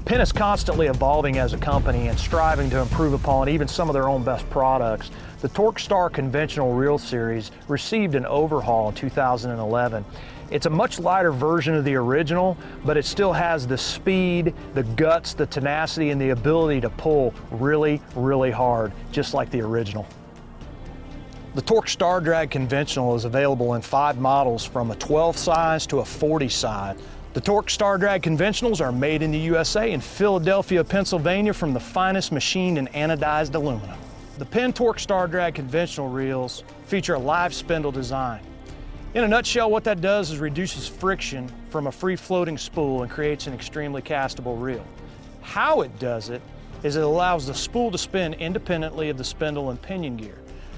PENN is constantly evolving as a company and striving to improve upon even some of their own best products. The TorqueStar conventional reel series received an overhaul in 2011. It's a much lighter version of the original, but it still has the speed, the guts, the tenacity, and the ability to pull really, really hard, just like the original. The TorqueStar Drag Conventional is available in 5 models from a 12 size to a 40 size. The TorqueStar Drag Conventionals are made in the USA in Philadelphia, Pennsylvania from the finest machined and anodized aluminum. The PENN TorqueStar Drag Conventional reels feature a live spindle design. In a nutshell, what that does is reduces friction from a free-floating spool and creates an extremely castable reel. How it does it is it allows the spool to spin independently of the spindle and pinion gear.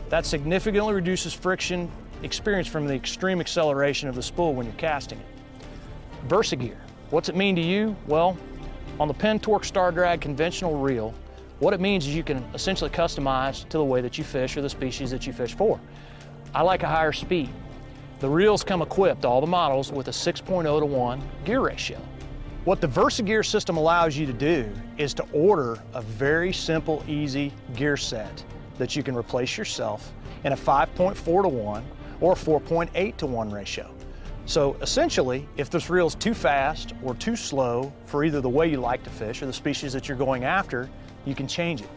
That significantly reduces friction experienced from the extreme acceleration of the spool when you're casting it. VersaGear, what's it mean to you? Well, on the PENN TorqueStar Drag Conventional reel, what it means is you can essentially customize to the way that you fish or the species that you fish for. I like a higher speed. The reels come equipped, all the models, with a 6.0 to 1 gear ratio. What the VersaGear system allows you to do is to order a very simple, easy gear set that you can replace yourself in a 5.4 to 1 or 4.8 to 1 ratio. So essentially, if this reel's too fast or too slow for either the way you like to fish or the species that you're going after, you can change it.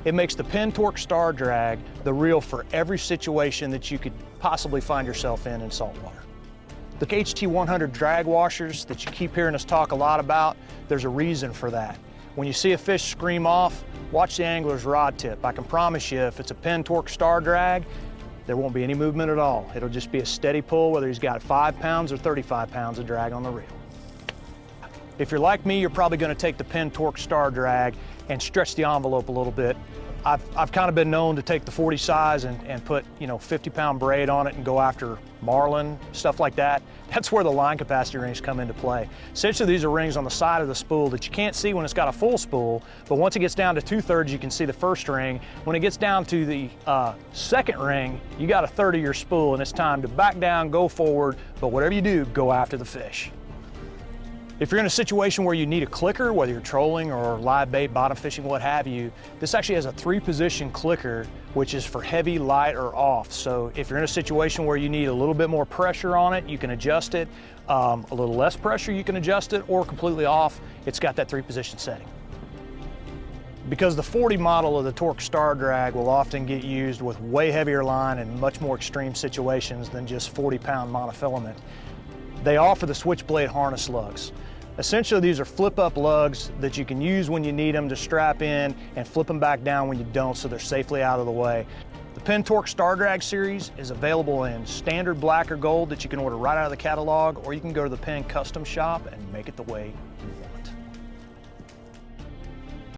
It makes the PENN TorqueStar Drag the reel for every situation that you could possibly find yourself in saltwater. The HT100 drag washers that you keep hearing us talk a lot about, there's a reason for that. When you see a fish scream off, watch the angler's rod tip. I can promise you, if it's a PENN TorqueStar Drag, there won't be any movement at all. It'll just be a steady pull, whether he's got 5 pounds or 35 pounds of drag on the reel. If you're like me, you're probably going to take the PENN TorqueStar Drag and stretch the envelope a little bit. I've kind of been known to take the 40 size and put, 50-pound braid on it and go after marlin, stuff like that. That's where the line capacity rings come into play. Essentially, these are rings on the side of the spool that you can't see when it's got a full spool, but once it gets down to 2/3, you can see the first ring. When it gets down to the second ring, you got a third of your spool, and it's time to back down, go forward, but whatever you do, go after the fish. If you're in a situation where you need a clicker, whether you're trolling or live bait, bottom fishing, what have you, this actually has a 3-position clicker, which is for heavy, light, or off. So if you're in a situation where you need a little bit more pressure on it, you can adjust it. A little less pressure, you can adjust it, or completely off, it's got that 3-position setting. Because the 40 model of the TorqueStar Drag will often get used with way heavier line and much more extreme situations than just 40-pound monofilament, they offer the switchblade harness lugs. Essentially, these are flip-up lugs that you can use when you need them to strap in and flip them back down when you don't, so they're safely out of the way. The PENN TorqueStar Drag series is available in standard black or gold that you can order right out of the catalog, or you can go to the PENN custom shop and make it the way you want.